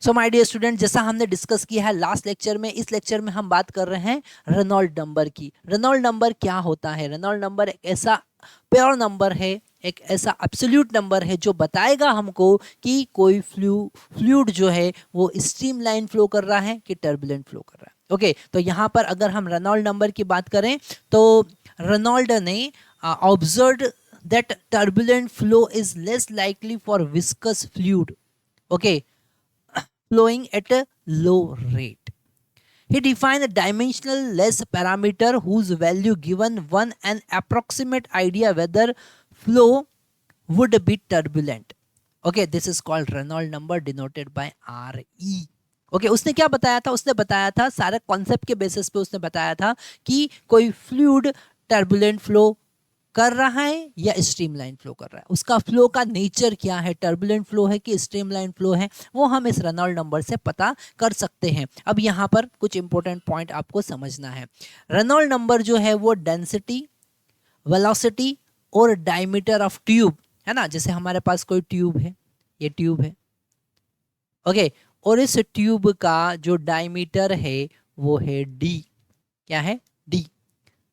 So my dear student, जैसा हमने discuss किया है लास्ट लेक्चर में, इस लेक्चर में हम बात कर रहे हैं रेनॉल्ड नंबर की। रेनॉल्ड नंबर क्या होता है? रेनॉल्ड नंबर एक ऐसा प्योर नंबर है, एक ऐसा एब्सोल्यूट नंबर है जो बताएगा हमको कि कोई फ्लूइड जो है वो स्ट्रीमलाइन फ्लो कर रहा है कि टर्बुलेंट फ्लो कर रहा है। ओके, तो यहाँ पर अगर हम रेनॉल्ड नंबर की बात करें तो रेनॉल्ड ने observed that turbulent flow is less likely for viscous fluid, okay, flowing at a low rate. He defined a dimensional less parameter whose value given one an approximate idea whether flow would be turbulent. Okay, this is called Reynolds number denoted by RE. Okay उसने क्या बताया था? उसने बताया था सारे concept के basis पे उसने बताया था कि कोई फ्लूइड टर्बुलेंट फ्लो कर रहा है या स्ट्रीमलाइन फ्लो कर रहा है, उसका फ्लो का नेचर क्या है, टर्बुलेंट फ्लो है कि स्ट्रीमलाइन फ्लो है, वो हम इस रेनॉल्ड नंबर से पता कर सकते हैं। अब यहाँ पर कुछ इंपॉर्टेंट पॉइंट आपको समझना है। रेनॉल्ड नंबर जो है वो डेंसिटी, वेलोसिटी और डायमीटर ऑफ ट्यूब है ना। जैसे हमारे पास कोई ट्यूब है, ये ट्यूब है, ओके, और इस ट्यूब का जो डायमीटर है वो है डी, क्या है? डी,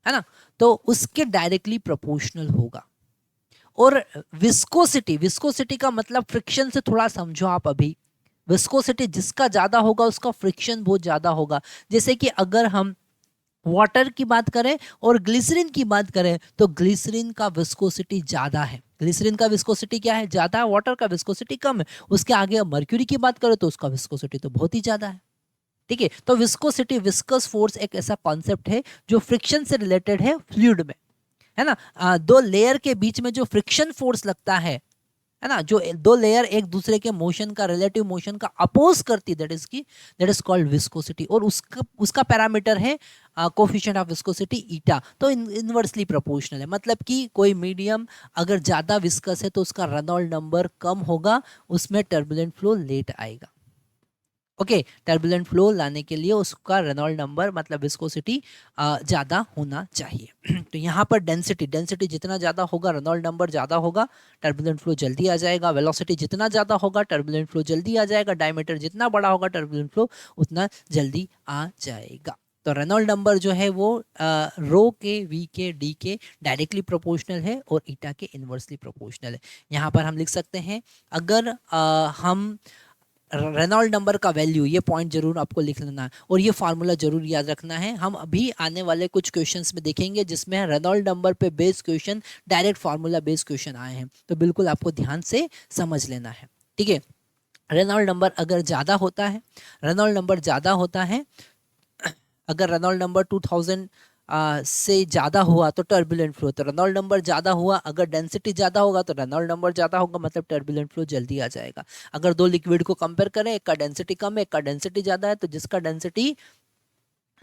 है ना। तो उसके डायरेक्टली प्रोपोर्शनल होगा। और विस्कोसिटी, विस्कोसिटी का मतलब फ्रिक्शन से थोड़ा समझो आप अभी। विस्कोसिटी जिसका ज्यादा होगा उसका फ्रिक्शन बहुत ज्यादा होगा। जैसे कि अगर हम वाटर की बात करें और ग्लिसरीन की बात करें तो ग्लिसरीन का विस्कोसिटी ज्यादा है। ग्लिसरीन का विस्कोसिटी क्या है? ज्यादा है। वाटर का विस्कोसिटी कम है। उसके आगे मर्क्यूरी की बात करें तो उसका विस्कोसिटी तो बहुत ही ज्यादा है। ठीक है, तो विस्कोसिटी, विस्कस फोर्स एक ऐसा कॉन्सेप्ट है जो फ्रिक्शन से रिलेटेड है फ्लूइड में, है ना। दो लेयर के बीच में जो फ्रिक्शन फोर्स लगता है ना, जो दो लेयर एक दूसरे के मोशन का, रिलेटिव मोशन का अपोज करती, दैट इज कॉल्ड विस्कोसिटी। और उसका पैरामीटर है कोफिशिएंट ऑफ विस्कोसिटी ईटा। तो इनवर्सली प्रोपोर्शनल है, मतलब कि कोई मीडियम अगर ज्यादा विस्कस है तो उसका रेनॉल्ड नंबर कम होगा, उसमें टर्बुलेंट फ्लो लेट आएगा। ओके, टर्बुलेंट फ्लो लाने के लिए उसका रेनॉल्ड नंबर मतलब विस्कोसिटी ज़्यादा होना चाहिए। तो यहाँ पर डेंसिटी, डेंसिटी जितना ज़्यादा होगा रेनॉल्ड नंबर ज़्यादा होगा, टर्बुलेंट फ्लो जल्दी आ जाएगा। वेलोसिटी जितना ज़्यादा होगा टर्बुलेंट फ्लो जल्दी आ जाएगा। डायमीटर जितना बड़ा होगा टर्बुलेंट फ्लो उतना जल्दी आ जाएगा। तो रेनॉल्ड नंबर जो है वो रो के, वी के, डी के डायरेक्टली प्रोपोर्शनल है और ईटा के इनवर्सली प्रोपोर्शनल है। यहाँ पर हम लिख सकते हैं, अगर हम रेनॉल्ड नंबर का वैल्यू, ये पॉइंट जरूर आपको लिख लेना है और ये फार्मूला जरूर याद रखना है। हम अभी आने वाले कुछ क्वेश्चंस में देखेंगे जिसमें रेनॉल्ड नंबर पे based question, direct formula based question आए हैं, तो बिल्कुल आपको ध्यान से समझ लेना है। ठीक है, रेनॉल्ड नंबर अगर ज़्यादा होता है, रेनॉल्ड नंबर ज़्यादा होता है, अगर रेनॉल्ड नंबर 2000 से ज़्यादा हुआ तो टर्बुलेंट फ्लो, तो रेनॉल्ड नंबर ज़्यादा हुआ, अगर डेंसिटी ज़्यादा होगा तो रेनॉल्ड नंबर ज़्यादा होगा, मतलब टर्बुलेंट फ्लो जल्दी आ जाएगा। अगर दो लिक्विड को कंपेयर करें, एक का डेंसिटी कम है, एक का डेंसिटी ज़्यादा है, तो जिसका डेंसिटी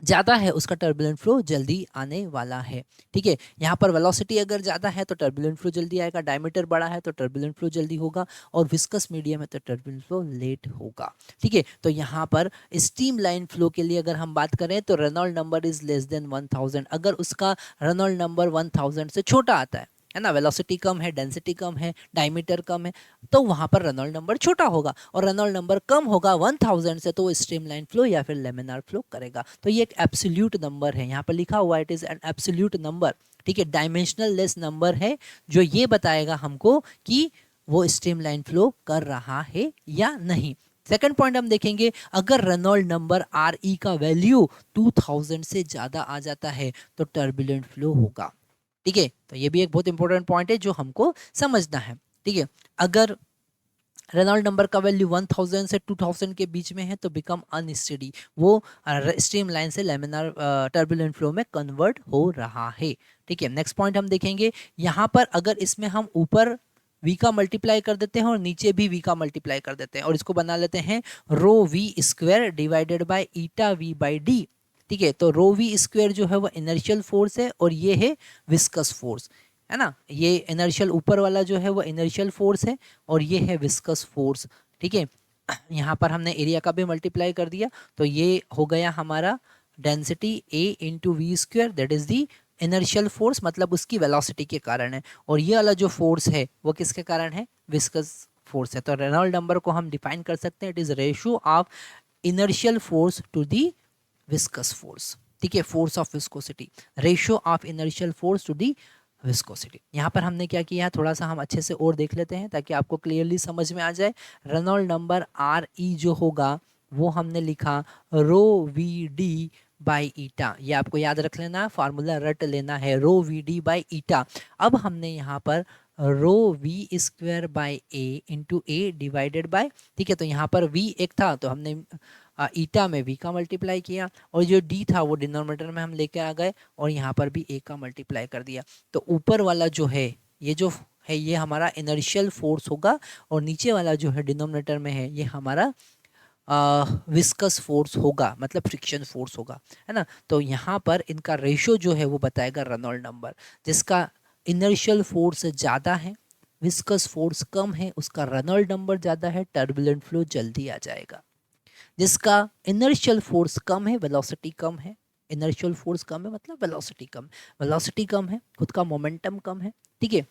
ज़्यादा है उसका टर्बुलेंट फ्लो जल्दी आने वाला है। ठीक है, यहाँ पर वेलोसिटी अगर ज़्यादा है तो टर्बुलेंट फ्लो जल्दी आएगा, डायमीटर बड़ा है तो टर्बुलेंट फ्लो जल्दी होगा, और विस्कस मीडियम है तो टर्बुलेंट फ्लो लेट होगा। ठीक है, तो यहाँ पर स्टीम लाइन फ्लो के लिए अगर हम बात करें तो Reynold number is less than 1000। अगर उसका रेनॉल्ड नंबर 1000 से छोटा आता है ना, वेलोसिटी कम है, डेंसिटी कम है, डायमीटर कम है, तो वहां पर रेनॉल्ड नंबर छोटा होगा। और रेनॉल्ड नंबर कम होगा 1000 से तो वो स्ट्रीमलाइन फ्लो या फिर लेमिनार फ्लो करेगा। तो ये एक एब्सोल्यूट नंबर है, यहाँ पर लिखा हुआ it is an absolute number. ठीक है, डायमेंशनल लेस नंबर है जो ये बताएगा हमको कि वो स्ट्रीमलाइन फ्लो कर रहा है या नहीं। सेकंड पॉइंट हम देखेंगे, अगर रेनॉल्ड नंबर आर ई का वैल्यू 2000 से ज्यादा आ जाता है तो टर्बुलेंट फ्लो होगा। ठीक है, तो ये भी एक बहुत इंपॉर्टेंट पॉइंट है जो हमको समझना है। ठीक है, अगर रेनॉल्ड नंबर का वैल्यू 1000 से 2000 के बीच में है तो बिकम अनस्टेडी, वो स्ट्रीम लाइन से लेमिनार टर्बुलेंट फ्लो में कन्वर्ट हो रहा है। ठीक है, नेक्स्ट पॉइंट हम देखेंगे, यहाँ पर अगर इसमें हम ऊपर v का मल्टीप्लाई कर देते हैं और नीचे भी v का मल्टीप्लाई कर देते हैं और इसको बना लेते हैं rho V square divided by eta V by D. ठीक है, तो रो वी स्क्वायर जो है वो इनर्शियल फोर्स है और ये है विस्कस फोर्स, है ना। ये इनर्शियल ऊपर वाला जो है वो इनर्शियल फोर्स है और ये है विस्कस फोर्स। ठीक है, यहाँ पर हमने एरिया का भी मल्टीप्लाई कर दिया तो ये हो गया हमारा density a into v square, that is the inertial force, मतलब उसकी वेलोसिटी के कारण है। और ये वाला जो फोर्स है वो किसके कारण है? विस्कस फोर्स है। तो रेनॉल्ड नंबर को हम डिफाइन कर सकते हैं, it is ratio of inertial force to the viscous force. ठीक है, force of viscosity, ratio of inertial force to the viscosity. यहाँ पर हमने क्या किया, थोड़ा सा हम अच्छे से और देख लेते हैं ताकि आपको क्लियरली समझ में आ जाए। रेनॉल्ड नंबर आर ई जो होगा वो हमने लिखा रो वी डी बाई ईटा, ये आपको याद रख लेना है, फार्मूला रट लेना है, rho we D by eta. अब हमने यहाँ पर rho V square by A into A divided by, ठीक है, तो यहाँ पर वी एक था तो हमने ईटा में वी का मल्टीप्लाई किया, और जो डी था वो डिनोमिनेटर में हम लेके आ गए और यहाँ पर भी ए का मल्टीप्लाई कर दिया। तो ऊपर वाला जो है ये जो है ये हमारा इनर्शियल फोर्स होगा, और नीचे वाला जो है डिनोमिनेटर में है ये हमारा विस्कस फोर्स होगा, मतलब फ्रिक्शन फोर्स होगा, है ना। तो यहाँ पर इनका रेशियो जो है वो बताएगा रेनॉल्ड नंबर, जिसका इनर्शियल फोर्स ज़्यादा है, विस्कस फोर्स कम है, उसका रेनॉल्ड नंबर ज़्यादा है, टर्बुलेंट फ्लो जल्दी आ जाएगा। जिसका इनर्शियल फोर्स कम है, वेलोसिटी कम है, इनर्शियल फोर्स कम है मतलब वेलोसिटी कम, वेलोसिटी कम है, खुद का मोमेंटम कम है, ठीक है,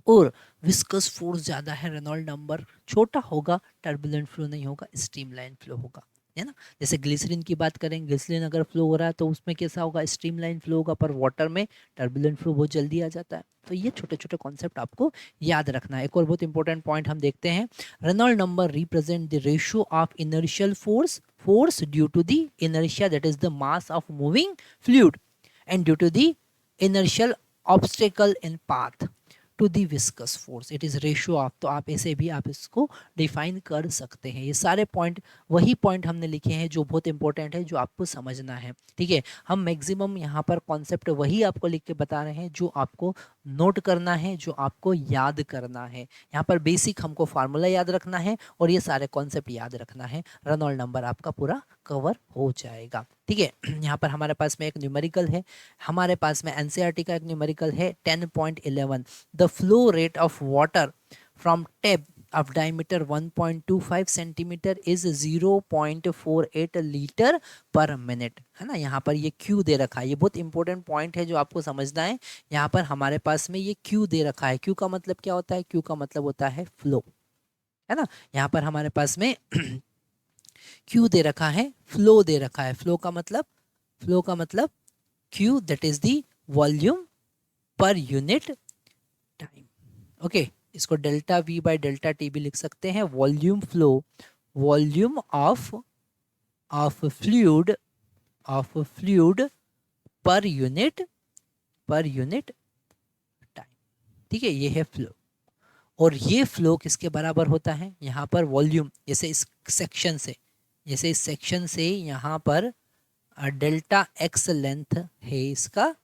और विस्कस फोर्स ज़्यादा है, रेनॉल्ड नंबर छोटा होगा, टर्बुलेंट फ्लो नहीं होगा, स्ट्रीमलाइन फ्लो होगा, है ना। जैसे ग्लिसरीन की बात करें, ग्लिसरीन अगर फ्लो हो रहा है तो उसमें कैसा होगा, स्ट्रीमलाइन फ्लो होगा, पर वाटर में टर्बुलेंट फ्लो बहुत जल्दी आ जाता है। तो ये छोटे छोटे कॉन्सेप्ट आपको याद रखना है। एक और बहुत इंपॉर्टेंट पॉइंट हम देखते हैं, Reynold number represent the ratio of inertial force due to the inertia, that is the mass of moving fluid, and due to the inertial obstacle in path to the viscous force, it is ratio of. तो आप ऐसे भी आप इसको define कर सकते हैं। ये सारे पॉइंट वही पॉइंट हमने लिखे हैं जो बहुत इंपॉर्टेंट है, जो आपको समझना है, ठीक है। हम मैक्सिमम यहाँ पर कॉन्सेप्ट वही आपको लिख के बता रहे हैं जो आपको नोट करना है, जो आपको याद करना है। यहाँ पर बेसिक हमको फार्मूला याद रखना है और ये सारे कॉन्सेप्ट याद रखना है, रेनॉल्ड नंबर आपका पूरा कवर हो जाएगा, ठीक है। यहाँ पर हमारे पास में एक न्यूमेरिकल है, हमारे पास में एनसीईआरटी का एक न्यूमेरिकल है 10.11, the flow rate of water from tap of diameter 1.25 centimetre is 0.48 litre per minute, है ना। यहाँ पर ये क्यू दे रखा है, ये बहुत इंपॉर्टेंट पॉइंट है जो आपको समझना है। यहाँ पर हमारे पास में ये क्यू दे रखा है, क्यू का मतलब क्या होता है, क्यू का मतलब होता है फ्लो, है ना। यहाँ पर हमारे पास में क्यू दे रखा है, फ्लो दे रखा है, फ्लो का मतलब Q, that is the volume per unit time, okay. इसको delta V by delta T भी लिख सकते हैं, volume flow, volume of fluid per unit time, ठीक है, ये है फ्लो। और ये फ्लो किसके बराबर होता है, यहाँ पर वॉल्यूम, जैसे इस सेक्शन से यहाँ पर डेल्टा एक्स लेंथ है इसका,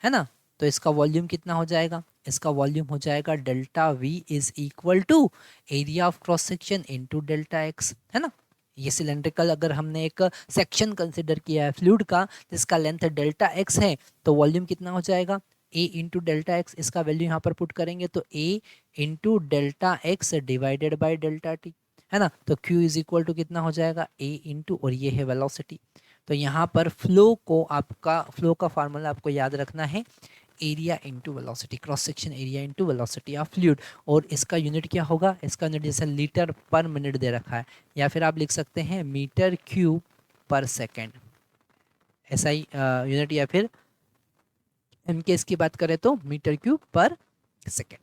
है ना। तो इसका वॉल्यूम कितना हो जाएगा, इसका वॉल्यूम हो जाएगा delta v is equal to area of cross section into delta x, है ना। ये सिलेंड्रिकल अगर हमने एक सेक्शन कंसिडर किया है फ्लूइड का जिसका लेंथ डेल्टा एक्स है, तो वॉल्यूम कितना हो जाएगा, ए इंटू डेल्टा एक्स, इसका वैल्यू यहाँ पर पुट करेंगे तो A into delta X divided by delta T, है ना। तो क्यू इज इक्वल टू कितना हो जाएगा, ए इंटू, और ये है वेलोसिटी। तो यहाँ पर फ्लो का फार्मूला आपको याद रखना है, area into velocity, cross section area into velocity of fluid, और इसका यूनिट क्या होगा, इसका यूनिट जैसे लीटर पर मिनट दे रखा है, या फिर आप लिख सकते हैं मीटर क्यूब पर सेकेंड, ऐसा ही यूनिट, या फिर इनकेस की बात करें तो मीटर क्यूब पर सेकेंड,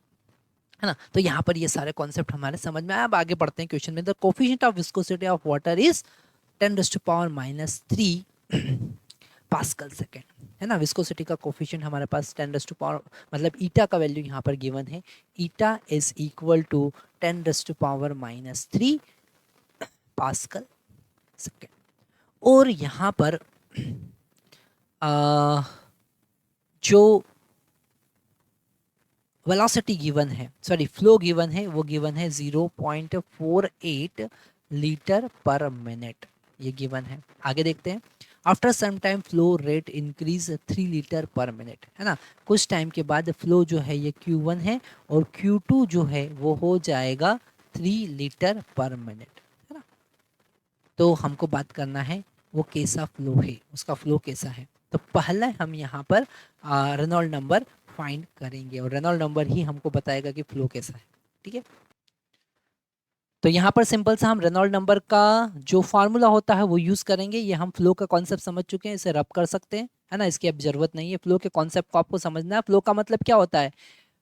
है ना। तो यहाँ पर ये सारे कॉन्सेप्ट हमारे समझ में आए। अब आगे बढ़ते हैं क्वेश्चन में, the coefficient of viscosity of water is 10⁻³ pascal second, है ना। विस्कोसिटी का कोफिशिएंट हमारे पास 10⁻, मतलब ईटा का वैल्यू यहाँ पर गिवन है, eta is equal to 10⁻³ pascal second. और यहाँ पर जो वेलोसिटी गिवन है, सॉरी फ्लो गिवन है, वो गिवन है 0.48 लीटर पर मिनट, ये गिवन है। आगे देखते हैं, after some time flow rate increase 3 litre per minute, है ना। कुछ टाइम के बाद फ्लो जो है ये Q1 है और Q2 जो है वो हो जाएगा 3 लीटर पर मिनट, है ना। तो हमको बात करना है वो कैसा फ्लो है, उसका फ्लो कैसा है। तो पहले हम यहाँ पर रेनॉल्ड नंबर फाइंड करेंगे और रेनॉल्ड नंबर ही हमको बताएगा कि फ्लो कैसा है, ठीक है। तो यहाँ पर सिंपल सा हम रेनॉल्ड नंबर का जो फार्मूला होता है वो यूज करेंगे। ये हम फ्लो का कॉन्सेप्ट समझ चुके हैं, इसे रब कर सकते हैं, है ना, इसकी अब जरूरत नहीं है। फ्लो के कॉन्सेप्ट को आपको समझना है। फ्लो का मतलब क्या होता है?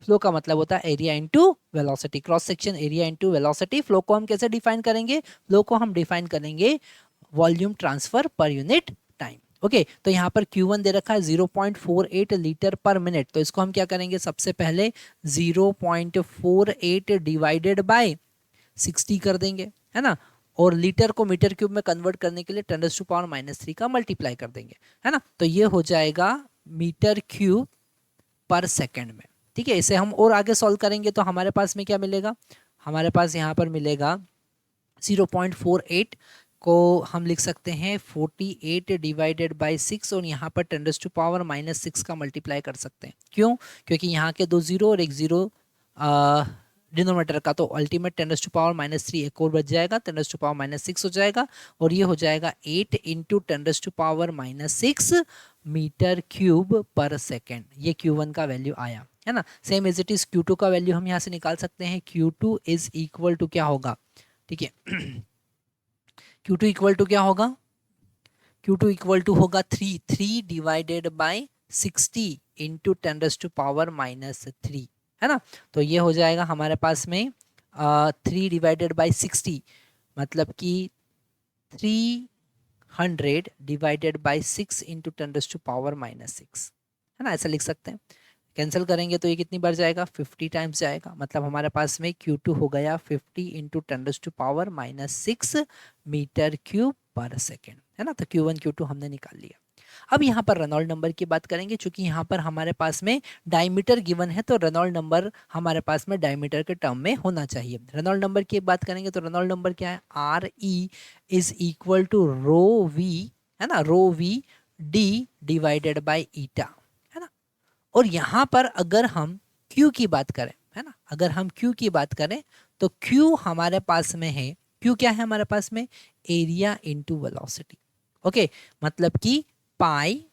फ्लो का मतलब होता है area into velocity, cross section area into velocity. Flow को हम कैसे डिफाइन करेंगे? फ्लो को हम डिफाइन करेंगे वॉल्यूम ट्रांसफर पर यूनिट टाइम। ओके, तो यहाँ पर Q1 दे रखा है 0.48 लीटर पर मिनट। तो इसको हम क्या करेंगे? सबसे पहले 0.48 डिवाइडेड बाय 60 कर देंगे, है ना, और लीटर को मीटर क्यूब में कन्वर्ट करने के लिए 10⁻³ का मल्टीप्लाई कर देंगे, है ना। तो ये हो जाएगा मीटर क्यूब पर सेकंड में। ठीक है, इसे हम और आगे सॉल्व करेंगे तो हमारे पास में क्या मिलेगा? हमारे पास यहाँ पर मिलेगा 0.48 को हम लिख सकते हैं 48 डिवाइडेड बाय 6 और यहाँ पर 10⁻⁻6 का मल्टीप्लाई कर सकते हैं। क्यों? क्योंकि यहाँ के 2 जीरो और एक जीरो डिनोमिनेटर का, तो अल्टीमेट 10⁻³ एक और बच जाएगा, 10⁻6 हो जाएगा और ये हो जाएगा 8 इंटू 10⁻6 मीटर क्यूब पर सेकेंड। ये Q1 का वैल्यू आया, है ना। Same as it is Q2 का वैल्यू हम यहाँ से निकाल सकते हैं। Q2 इज इक्वल टू क्या होगा? ठीक है, Q2 इक्वल टू क्या होगा? Q2 इक्वल टू होगा 3 डिवाइडेड बाय 60 इंटू 10⁻⁻3, है ना। तो ये हो जाएगा हमारे पास में 3 डिवाइडेड बाय 60, मतलब कि 300 डिवाइडेड बाय 6 इंटू 10⁻6, है ना, ऐसा लिख सकते हैं। कैंसिल करेंगे तो ये कितनी बार जाएगा? 50 टाइम्स जाएगा। मतलब हमारे पास में Q2 हो गया 50 इंटू 10⁻6 मीटर क्यूब पर सेकेंड, है ना। तो Q1 Q2 हमने निकाल लिया। अब यहाँ पर रेनॉल्ड नंबर की बात करेंगे। चूंकि यहाँ पर हमारे पास में डायमीटर गिवन है तो रेनॉल्ड नंबर हमारे पास में डायमीटर के टर्म में होना चाहिए। रेनॉल्ड नंबर की बात करेंगे तो रेनॉल्ड नंबर क्या है? RE is equal to rho V, है ना, rho we D divided by eta, है ना। और यहाँ पर अगर हम Q की बात करें, है ना, अगर हम Q की बात करें तो Q हमारे पास में है, Q क्या है हमारे पास में? Area into velocity. ओके, मतलब कि पाई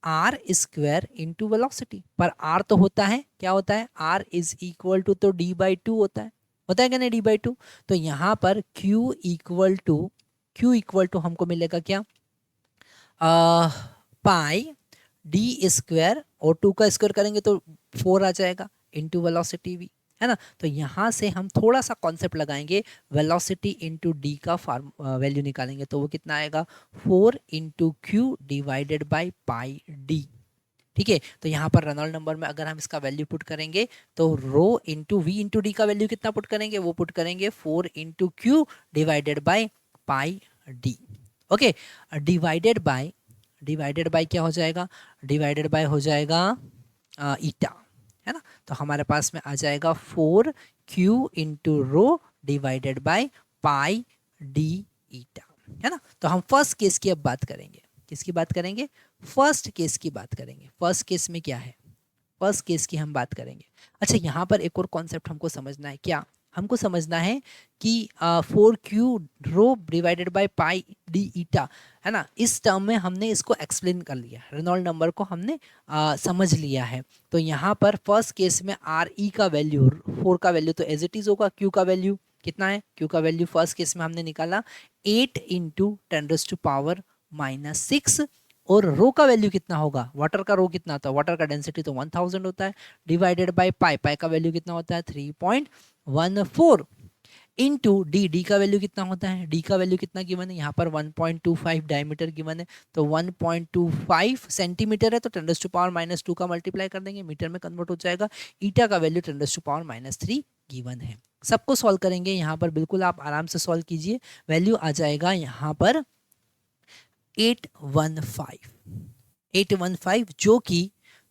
आर स्क्वायर इंटू वेलोसिटी। पर आर तो होता है, क्या होता है? आर इज इक्वल टू तो d/2 होता है क्या नहीं? d/2। तो यहाँ पर Q इक्वल टू हमको मिलेगा क्या? पाई डी स्क्वायर, और 2 का स्क्वायर करेंगे तो 4 आ जाएगा, इंटू वेलोसिटी v, है ना। तो यहाँ से हम थोड़ा सा कॉन्सेप्ट लगाएंगे, वेलोसिटी इंटू डी का वैल्यू निकालेंगे तो वो कितना आएगा? 4 into Q divided by pi D. ठीक है, तो यहाँ पर रेनॉल्ड नंबर में अगर हम इसका वैल्यू पुट करेंगे तो rho into V into D का वैल्यू कितना पुट करेंगे? वो पुट करेंगे 4 into Q divided by pi D. Okay, divided by क्या हो जाएगा? डिवाइडेड बाय हो जाएगा ईटा, है ना। तो हमारे पास में आ जाएगा 4Q into rho divided by pi D eta, है ना। तो हम फर्स्ट केस की अब बात करेंगे। किसकी बात करेंगे? फर्स्ट केस की बात करेंगे। फर्स्ट केस में क्या है? फर्स्ट केस की हम बात करेंगे। अच्छा, यहाँ पर एक और कॉन्सेप्ट हमको समझना है। क्या हमको समझना है? कि 4Q rho divided by pi D eta, है ना, इस टर्म में हमने इसको एक्सप्लेन कर लिया, रेनॉल्ड नंबर को हमने समझ लिया है। तो यहाँ पर फर्स्ट केस में RE का वैल्यू, 4 का वैल्यू तो एज इट इज होगा। Q का वैल्यू कितना है? Q का वैल्यू फर्स्ट केस में हमने निकाला 8 इंटू 10⁻⁻6, और रो का वैल्यू कितना होगा? वाटर का रो कितना होता है? वाटर का डेंसिटी तो 1000 होता है, डिवाइडेड बाय पाई, पाई का वैल्यू कितना होता है? 3.14 इंटू डी का वैल्यू कितना होता है? डी का वैल्यू कितना गिवन है? यहाँ पर 1.25 डायमीटर गिवन है, तो 1.25 सेंटीमीटर है, तो 10⁻⁻2 का मल्टीप्लाई कर देंगे, मीटर में कन्वर्ट हो जाएगा। ईटा का वैल्यू 10⁻3 गिवन है। सबको सॉल्व करेंगे यहाँ पर, बिल्कुल आप आराम से सॉल्व कीजिए। वैल्यू आ जाएगा यहाँ पर 815,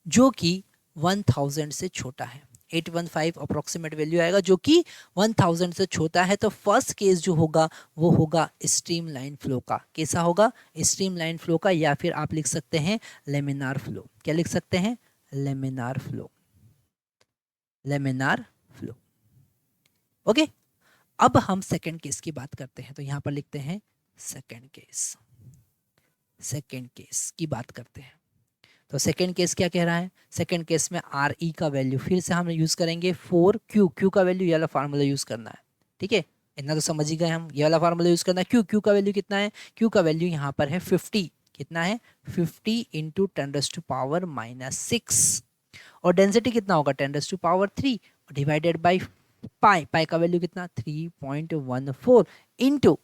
जो कि 1000 से छोटा है। 815 अप्रोक्सीमेट वैल्यू आएगा जो कि 1000 से छोटा है। तो फर्स्ट केस जो होगा वो होगा स्ट्रीमलाइन फ्लो का। कैसा होगा? स्ट्रीमलाइन फ्लो का, या फिर आप लिख सकते हैं लेमिनार फ्लो। क्या लिख सकते हैं? Laminar flow, laminar flow. Okay, अब हम सेकंड केस की बात करते हैं। तो यहां पर लिखते हैं सेकंड केस, सेकंड केस की बात करते हैं। तो सेकंड केस क्या कह रहा है? सेकंड केस में RE का वैल्यू फिर से हम यूज करेंगे 4Q, Q का वैल्यू, ये वाला फार्मूला यूज करना है। ठीक है, इतना तो समझ ही गए हम। ये वाला फार्मूला यूज करना है। क्यू, क्यू का वैल्यू कितना है? क्यू का वैल्यू यहाँ पर है 50। कितना है? 50 इंटू 10⁻⁻6। और डेंसिटी कितना होगा? 10⁻³ डिवाइडेड बाई पाई। पाई का वैल्यू कितना? 3.14 इंटू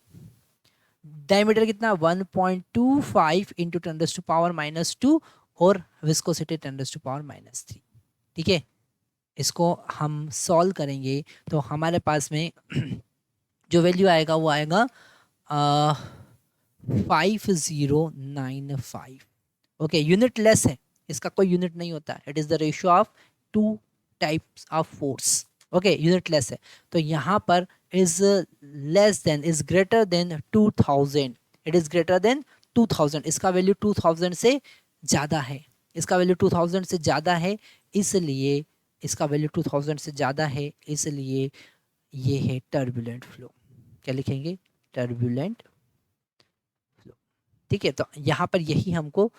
डायमीटर कितना? 1.25 इंटू 10⁻⁻2 और विस्कोसिटी 10⁻⁻3। ठीक है, इसको हम सॉल्व करेंगे तो हमारे पास में जो वैल्यू आएगा वो आएगा 5095। ओके, यूनिट लेस है, इसका कोई यूनिट नहीं होता। It is the ratio of two types of force. Okay, unit less है, तो यहाँ पर is less then, is greater than 2000। It is greater than 2000। इसका वैल्यू 2000 से ज़्यादा है। इसका वैल्यू 2000 से ज़्यादा है, इसलिए इसका वैल्यू 2000 से ज़्यादा है, इसलिए ये है टर्बुलेंट फ्लो। क्या लिखेंगे? Turbulent flow. ठीक है, तो यहाँ पर यही हमको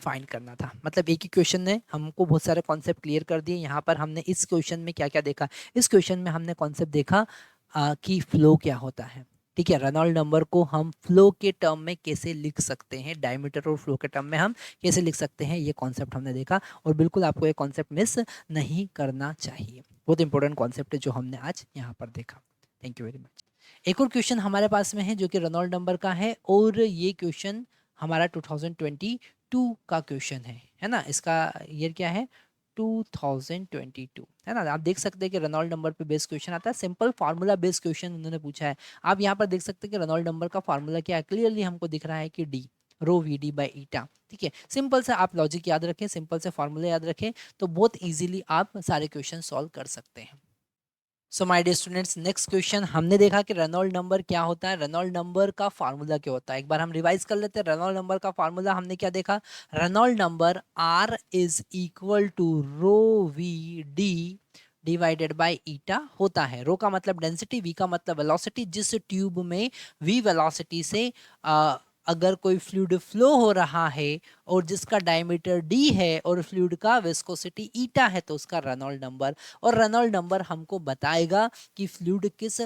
फाइंड करना था। मतलब एक ही क्वेश्चन ने हमको बहुत सारे कॉन्सेप्ट क्लियर कर दिए। यहाँ पर हमने इस क्वेश्चन में क्या क्या देखा? इस क्वेश्चन में हमने कॉन्सेप्ट देखा कि फ्लो क्या होता है। ठीक है, रेनॉल्ड नंबर को हम फ्लो के टर्म में कैसे लिख सकते हैं, डायमीटर और फ्लो के टर्म में हम कैसे लिख सकते हैं, ये कॉन्सेप्ट हमने देखा। और बिल्कुल आपको ये कॉन्सेप्ट मिस नहीं करना चाहिए। बहुत इंपॉर्टेंट कॉन्सेप्ट है जो हमने आज यहाँ पर देखा। Thank you very much. एक और क्वेश्चन हमारे पास में है जो कि रेनॉल्ड नंबर का है, और ये क्वेश्चन हमारा 2022 का क्वेश्चन है ना। इसका ईयर क्या है? 2022 है ना। आप देख सकते हैं कि रेनॉल्ड नंबर पे बेस्ड क्वेश्चन आता है। सिंपल फार्मूला बेस्ड क्वेश्चन उन्होंने पूछा है। आप यहाँ पर देख सकते हैं कि रेनॉल्ड नंबर का फार्मूला क्या है, क्लियरली हमको दिख रहा है कि D, rho we D by eta. ठीक है, सिंपल से आप लॉजिक याद रखें, सिंपल से फार्मूला याद रखें, तो बहुत इजीली आप सारे क्वेश्चन सॉल्व कर सकते हैं। So my dear students, next question हमने देखा कि रेनॉल्ड नंबर क्या होता है, रेनॉल्ड नंबर का फार्मूला क्या होता है। एक बार हम रिवाइज कर लेते हैं। रेनॉल्ड नंबर का फार्मूला हमने क्या देखा? Reynold number R is equal to rho we D divided by eta होता है। रो का मतलब डेंसिटी, वी का मतलब वेलोसिटी। जिस ट्यूब में v वेलोसिटी से अगर कोई फ्लूइड फ्लो हो रहा है और जिसका डायमीटर d है और फ्लूइड का विस्कोसिटी ईटा है, तो उसका रेनॉल्ड नंबर। और रेनॉल्ड नंबर हमको बताएगा कि फ्लूइड किस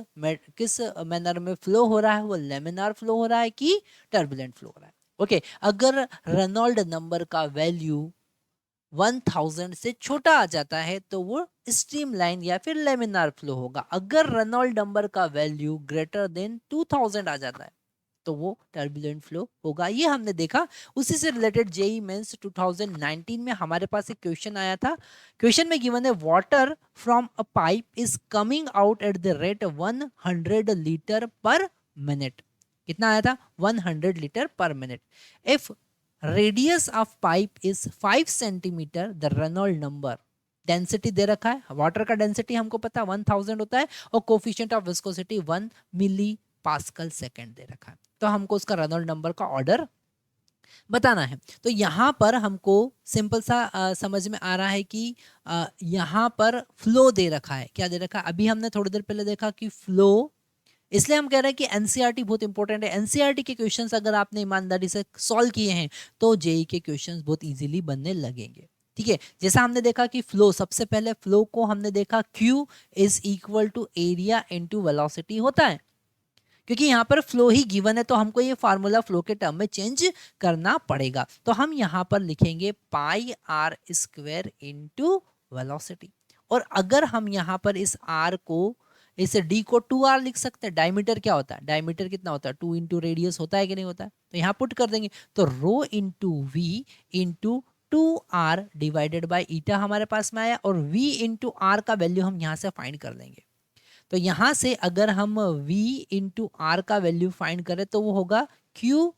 मैनर में फ्लो हो रहा है, वो लेमिनार फ्लो हो रहा है कि टर्बुलेंट फ्लो हो रहा है। ओके, अगर रेनॉल्ड नंबर का वैल्यू 1000 से छोटा आ जाता है तो वो स्ट्रीमलाइन या फिर लेमिनार फ्लो होगा। अगर रेनॉल्ड नंबर का वैल्यू ग्रेटर देन 2000 आ जाता है तो वो टर्बुलेंट फ्लो होगा। ये हमने देखा। उसी से रिलेटेड जेईई मेंस 2019 में हमारे पास एक क्वेश्चन आया था। क्वेश्चन में गिवन है water from a pipe is coming out at the rate 100 litre per minute. कितना आया था? 100 litre per minute. If radius of pipe is 5 centimetre, the Reynold number. Density दे रखा है, वाटर का डेंसिटी हमको पता है 1000 होता है, और coefficient of viscosity 1 milli pascal second दे रखा है। तो हमको उसका रेनॉल्ड नंबर का ऑर्डर बताना है। तो यहाँ पर हमको सिंपल सा समझ में आ रहा है कि यहाँ पर फ्लो दे रखा है। क्या दे रखा है? अभी हमने थोड़ी देर पहले देखा कि फ्लो, इसलिए हम कह रहे हैं कि एनसीईआरटी बहुत इंपॉर्टेंट है। एनसीईआरटी के क्वेश्चंस अगर आपने ईमानदारी से सॉल्व किए हैं तो जेईई के क्वेश्चंस बहुत इजीली बनने लगेंगे। ठीक है, जैसा हमने देखा कि फ्लो, सबसे पहले फ्लो को हमने देखा Q is equal to area into velocity होता है। क्योंकि यहाँ पर फ्लो ही गिवन है तो हमको ये फार्मूला फ्लो के टर्म में चेंज करना पड़ेगा। तो हम यहाँ पर लिखेंगे पाई आर स्क्वायर इंटू वेलोसिटी। और अगर हम यहाँ पर इस r को, इस d को 2r लिख सकते हैं। डायमीटर क्या होता है? डायमीटर कितना होता है? 2 इंटू रेडियस होता है कि नहीं होता है? तो यहाँ पुट कर देंगे तो rho into V into 2r divided by eta हमारे पास में आया, और v इंटू r का वैल्यू हम यहाँ से फाइंड कर लेंगे। तो यहां से अगर हम v इंटू आर का वैल्यू फाइंड करें तो वो होगा q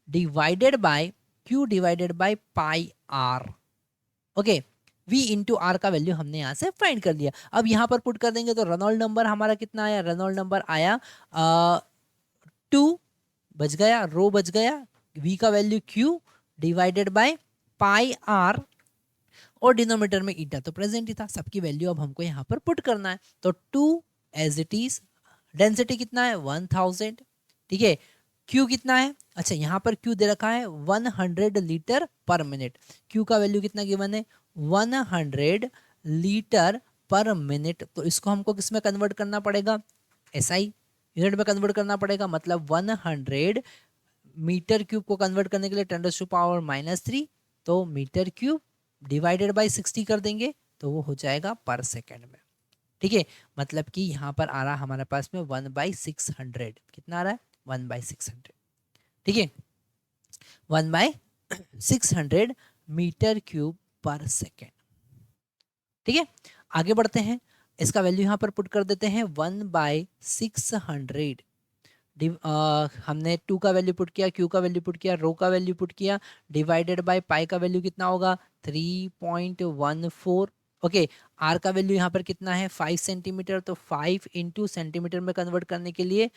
divided by pi R. Okay, v into R का वैल्यू हमने यहां से फाइंड कर लिया। अब यहां पर पुट कर देंगे तो रेनॉल्ड नंबर हमारा कितना आया? रेनॉल्ड नंबर आया 2 बच गया, रो बच गया, v का value q divided by pi R, और डिनोमीटर में ईटा तो प्रेजेंट ही था। सबकी वैल्यू अब हमको यहाँ पर पुट करना है। तो 2 एज इट इज, डेंसिटी कितना है? 1000। ठीक है, Q कितना है? अच्छा, यहाँ पर Q दे रखा है 100 लीटर पर मिनट। Q का वैल्यू कितना गिवन है? 100 लीटर पर मिनट। तो इसको हमको किस में कन्वर्ट करना पड़ेगा? SI यूनिट में कन्वर्ट करना पड़ेगा, मतलब 100 मीटर क्यूब को कन्वर्ट करने के लिए 10⁻³ तो मीटर क्यूब डिवाइडेड बाय 60 कर देंगे तो वो हो जाएगा पर सेकेंड में। ठीक है, मतलब कि यहाँ पर आ रहा हमारे पास में 1/600, कितना आ रहा है 1/600। ठीक है, 1/600 मीटर क्यूब पर सेकेंड। ठीक है, आगे बढ़ते हैं, इसका वैल्यू यहाँ पर पुट कर देते हैं 1/600। हमने 2 का वैल्यू पुट किया, Q का वैल्यू पुट किया, रो का वैल्यू पुट किया, डिवाइडेड बाय पाई का वैल्यू कितना होगा 3.14। ओके, R का वैल्यू यहाँ पर कितना है 5 सेंटीमीटर, तो 5 इंटू सेंटीमीटर में कन्वर्ट करने के लिए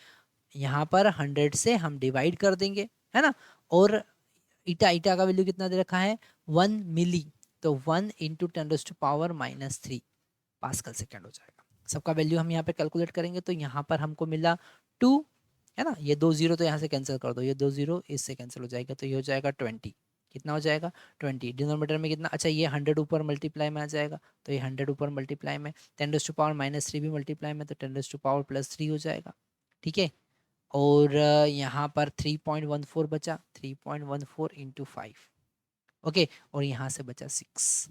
यहाँ पर 100 से हम डिवाइड कर देंगे, है ना। और ईटा ईटा का वैल्यू कितना दे रखा है 1 मिली, तो 1 इंटू 10⁻³ पास्कल सेकेंड हो जाएगा। सबका वैल्यू हम यहाँ पे कैलकुलेट करेंगे तो यहाँ पर हमको मिला 2, है ना। ये 2 0 तो यहाँ से कैंसिल कर दो, ये 2 0 इससे कैंसिल हो जाएगा, तो ये हो जाएगा 20। कितना हो जाएगा 20। डिनोमीटर में कितना, अच्छा ये 100 ऊपर मल्टीप्लाई में आ जाएगा, तो ये 100 ऊपर मल्टीप्लाई में, 10⁻³ भी मल्टीप्लाई में, तो 10⁻+3 हो जाएगा। ठीक है, और यहाँ पर 3.14 बचा, 3.14 इंटू 5। ओके, और यहाँ से बचा 6।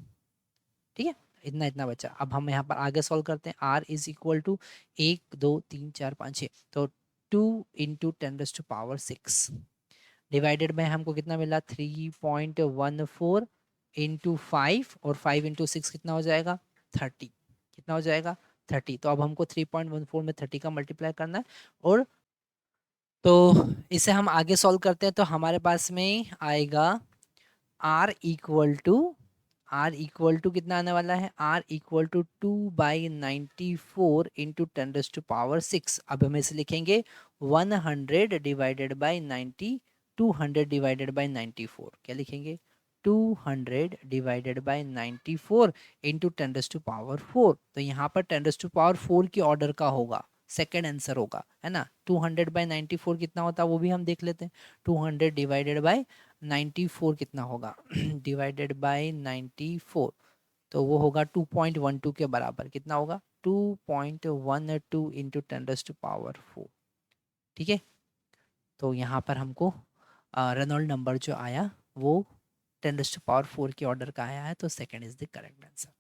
ठीक है, इतना इतना बचा। अब हम यहाँ पर आगे सॉल्व करते हैं। R इज इक्वल टू 1 2 3 4 5 6, तो 2 इंटू 10⁻6 डिवाइडेड में हमको कितना मिला 3.14 इंटू 5, और 5 इंटू 6 कितना हो जाएगा 30। कितना हो जाएगा 30। तो अब हमको 3.14 में 30 का मल्टीप्लाई करना है, और तो इसे हम आगे सॉल्व करते हैं तो हमारे पास में आएगा R इक्वल टू कितना आने वाला है, R इक्वल टू 2/94 इंटू 10⁻6। अब हम इसे लिखेंगे 100 डिवाइडेड बाई 90, 200 डिवाइडेड बाई 94। क्या लिखेंगे 200 डिवाइडेड बाई 94 इंटू 10⁻4। तो यहाँ पर 10⁻4 की ऑर्डर का होगा, सेकेंड आंसर होगा, है ना। 200/94 कितना होता है वो भी हम देख लेते हैं। 200 डिवाइडेड बाई 94 कितना होगा डिवाइडेड बाय 94, तो वो होगा 2.12 के बराबर। कितना होगा 2.12 इंटू 10⁻4। ठीक है, तो यहाँ पर हमको रेनॉल्ड नंबर जो आया वो 10⁻4 के ऑर्डर का आया है, तो second is the correct answer.